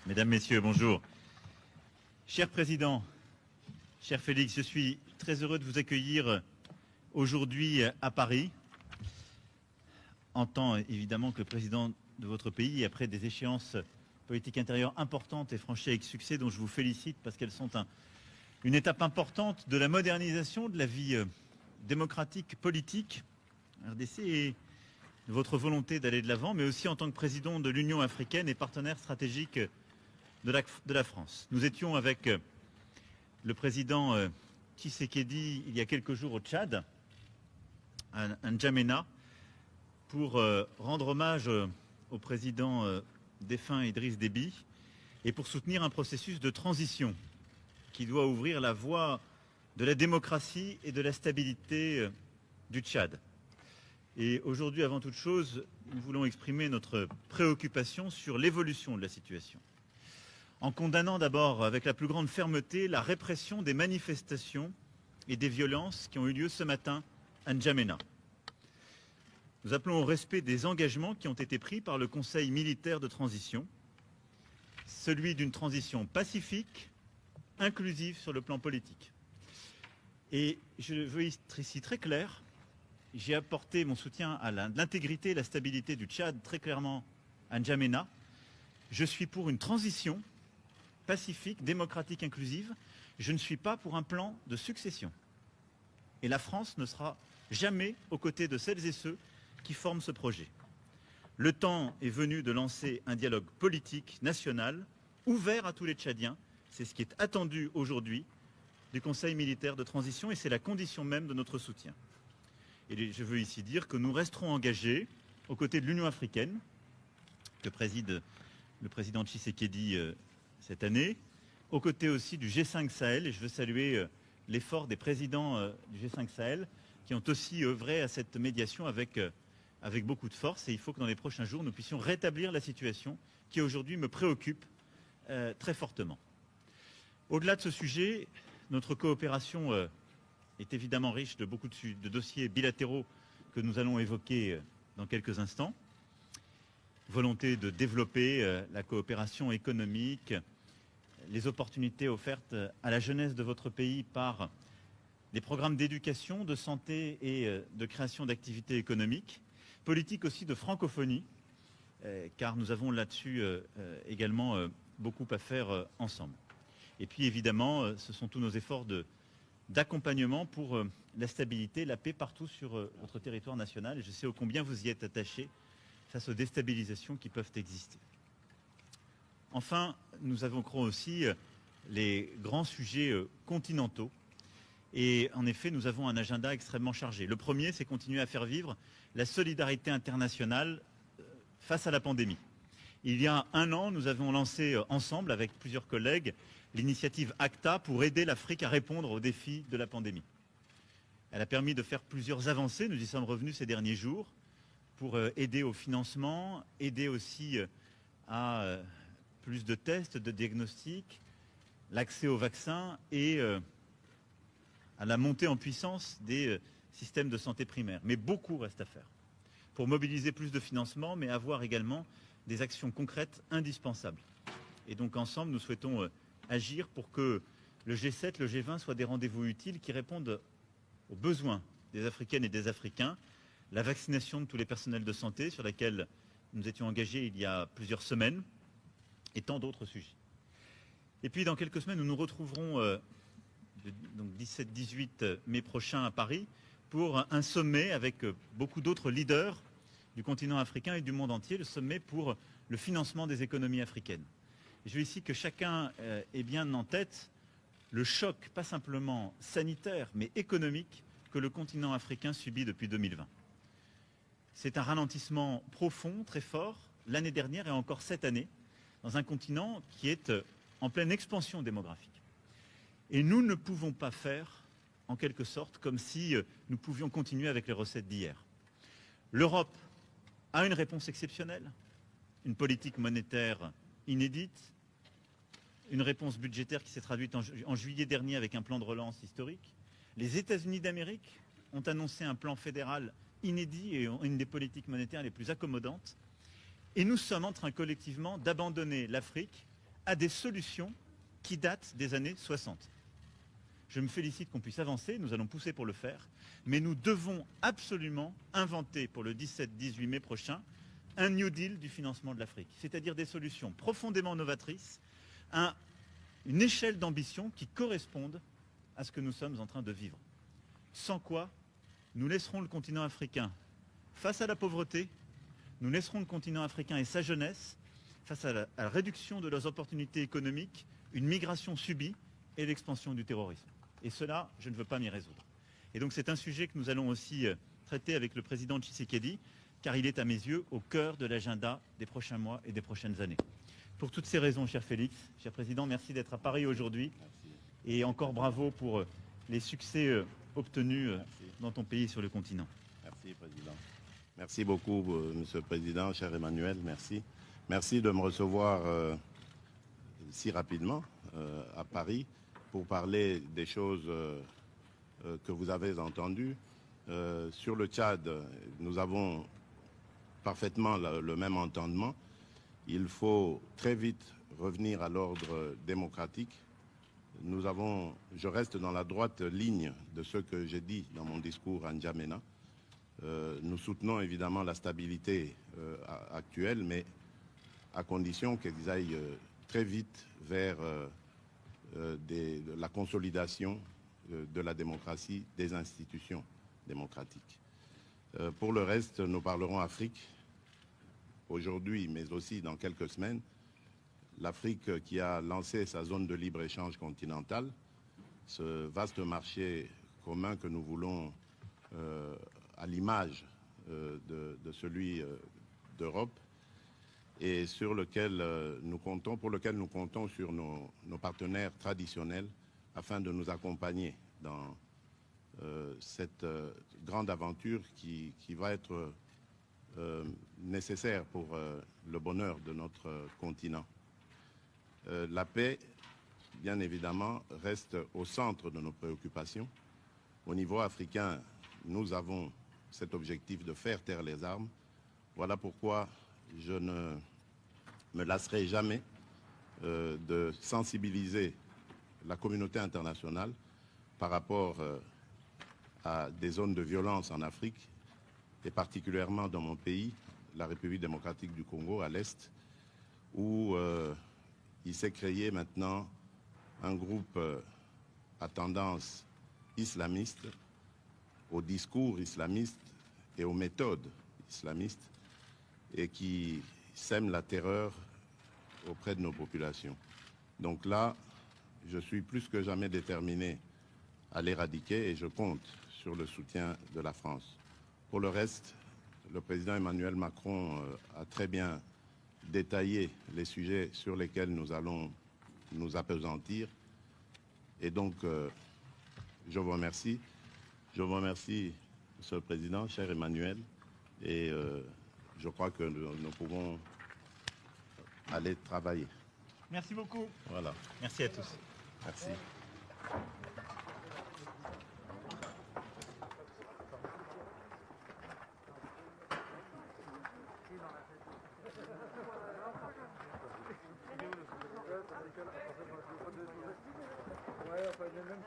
Mesdames, Messieurs, bonjour. Cher Président, cher Félix, je suis très heureux de vous accueillir aujourd'hui à Paris, en tant évidemment que le Président de votre pays, après des échéances politiques intérieures importantes et franchies avec succès, dont je vous félicite parce qu'elles sont une étape importante de la modernisation de la vie démocratique, politique, RDC, et de votre volonté d'aller de l'avant, mais aussi en tant que Président de l'Union africaine et partenaire stratégique de la France. Nous étions avec le président Tshisekedi il y a quelques jours au Tchad, à N'Djamena, pour rendre hommage au président défunt Idriss Déby et pour soutenir un processus de transition qui doit ouvrir la voie de la démocratie et de la stabilité du Tchad. Et aujourd'hui, avant toute chose, nous voulons exprimer notre préoccupation sur l'évolution de la situation, en condamnant d'abord avec la plus grande fermeté la répression des manifestations et des violences qui ont eu lieu ce matin à N'Djamena. Nous appelons au respect des engagements qui ont été pris par le Conseil militaire de transition, celui d'une transition pacifique, inclusive sur le plan politique. Et je veux être ici très clair, j'ai apporté mon soutien à l'intégrité et la stabilité du Tchad très clairement à N'Djamena. Je suis pour une transition pacifique, démocratique, inclusive. Je ne suis pas pour un plan de succession. Et la France ne sera jamais aux côtés de celles et ceux qui forment ce projet. Le temps est venu de lancer un dialogue politique national ouvert à tous les Tchadiens. C'est ce qui est attendu aujourd'hui du Conseil militaire de transition et c'est la condition même de notre soutien. Et je veux ici dire que nous resterons engagés aux côtés de l'Union africaine, que préside le président Tshisekedi cette année, aux côtés aussi du G5 Sahel, et je veux saluer l'effort des présidents du G5 Sahel qui ont aussi œuvré à cette médiation avec beaucoup de force, et il faut que dans les prochains jours nous puissions rétablir la situation qui aujourd'hui me préoccupe très fortement. Au-delà de ce sujet, notre coopération est évidemment riche de beaucoup de dossiers bilatéraux que nous allons évoquer dans quelques instants. Volonté de développer la coopération économique, les opportunités offertes à la jeunesse de votre pays par des programmes d'éducation, de santé et de création d'activités économiques, politique aussi de francophonie, car nous avons là-dessus également beaucoup à faire ensemble. Et puis évidemment, ce sont tous nos efforts d'accompagnement pour la stabilité, la paix partout sur votre territoire national. Et je sais ô combien vous y êtes attachés face aux déstabilisations qui peuvent exister. Enfin, nous évoquerons aussi les grands sujets continentaux. Et en effet, nous avons un agenda extrêmement chargé. Le premier, c'est continuer à faire vivre la solidarité internationale face à la pandémie. Il y a un an, nous avons lancé ensemble, avec plusieurs collègues, l'initiative ACTA pour aider l'Afrique à répondre aux défis de la pandémie. Elle a permis de faire plusieurs avancées, nous y sommes revenus ces derniers jours, pour aider au financement, aider aussi à plus de tests, de diagnostics, l'accès aux vaccins et à la montée en puissance des systèmes de santé primaire. Mais beaucoup reste à faire pour mobiliser plus de financement, mais avoir également des actions concrètes indispensables. Et donc ensemble, nous souhaitons agir pour que le G7, le G20 soient des rendez-vous utiles qui répondent aux besoins des Africaines et des Africains, la vaccination de tous les personnels de santé sur laquelle nous étions engagés il y a plusieurs semaines, et tant d'autres sujets. Et puis dans quelques semaines, nous nous retrouverons donc 17-18 mai prochain à Paris pour un sommet avec beaucoup d'autres leaders du continent africain et du monde entier, le sommet pour le financement des économies africaines. Et je veux ici que chacun ait bien en tête le choc, pas simplement sanitaire, mais économique, que le continent africain subit depuis 2020. C'est un ralentissement profond, très fort, l'année dernière et encore cette année, dans un continent qui est en pleine expansion démographique. Et nous ne pouvons pas faire, en quelque sorte, comme si nous pouvions continuer avec les recettes d'hier. L'Europe a une réponse exceptionnelle, une politique monétaire inédite, une réponse budgétaire qui s'est traduite en juillet dernier avec un plan de relance historique. Les États-Unis d'Amérique ont annoncé un plan fédéral inédit et une des politiques monétaires les plus accommodantes. Et nous sommes en train collectivement d'abandonner l'Afrique à des solutions qui datent des années 60. Je me félicite qu'on puisse avancer, nous allons pousser pour le faire, mais nous devons absolument inventer pour le 17-18 mai prochain un New Deal du financement de l'Afrique, c'est-à-dire des solutions profondément novatrices, une échelle d'ambition qui corresponde à ce que nous sommes en train de vivre. Sans quoi, nous laisserons le continent africain face à la pauvreté, nous laisserons le continent africain et sa jeunesse face à la réduction de leurs opportunités économiques, une migration subie et l'expansion du terrorisme. Et cela, je ne veux pas m'y résoudre. Et donc c'est un sujet que nous allons aussi traiter avec le président Tshisekedi, car il est à mes yeux au cœur de l'agenda des prochains mois et des prochaines années. Pour toutes ces raisons, cher Félix, cher président, merci d'être à Paris aujourd'hui. Et encore bravo pour les succès obtenus dans ton pays et sur le continent. Merci, Président. Merci beaucoup, Monsieur le Président, cher Emmanuel, merci. Merci de me recevoir si rapidement à Paris pour parler des choses que vous avez entendues. Sur le Tchad, nous avons parfaitement le même entendement. Il faut très vite revenir à l'ordre démocratique. Je reste dans la droite ligne de ce que j'ai dit dans mon discours à N'Djamena. Nous soutenons évidemment la stabilité actuelle, mais à condition qu'ils aillent très vite vers la consolidation de la démocratie, des institutions démocratiques. Pour le reste, nous parlerons Afrique aujourd'hui, mais aussi dans quelques semaines. L'Afrique qui a lancé sa zone de libre-échange continentale, ce vaste marché commun que nous voulons à l'image de celui d'Europe et pour lequel nous comptons sur nos partenaires traditionnels afin de nous accompagner dans cette grande aventure qui va être nécessaire pour le bonheur de notre continent. La paix, bien évidemment, reste au centre de nos préoccupations. Au niveau africain, nous avons cet objectif de faire taire les armes. Voilà pourquoi je ne me lasserai jamais de sensibiliser la communauté internationale par rapport à des zones de violence en Afrique, et particulièrement dans mon pays, la République démocratique du Congo, à l'Est, où il s'est créé maintenant un groupe à tendance islamiste, au discours islamiste et aux méthodes islamistes, et qui sème la terreur auprès de nos populations. Donc là, je suis plus que jamais déterminé à l'éradiquer et je compte sur le soutien de la France. Pour le reste, le président Emmanuel Macron a très bien détaillé les sujets sur lesquels nous allons nous appesantir. Et donc, je vous remercie. Je vous remercie, Monsieur le Président, cher Emmanuel. Et je crois que nous pouvons aller travailler. Merci beaucoup. Voilà. Merci à tous. Merci. Ouais, enfin, même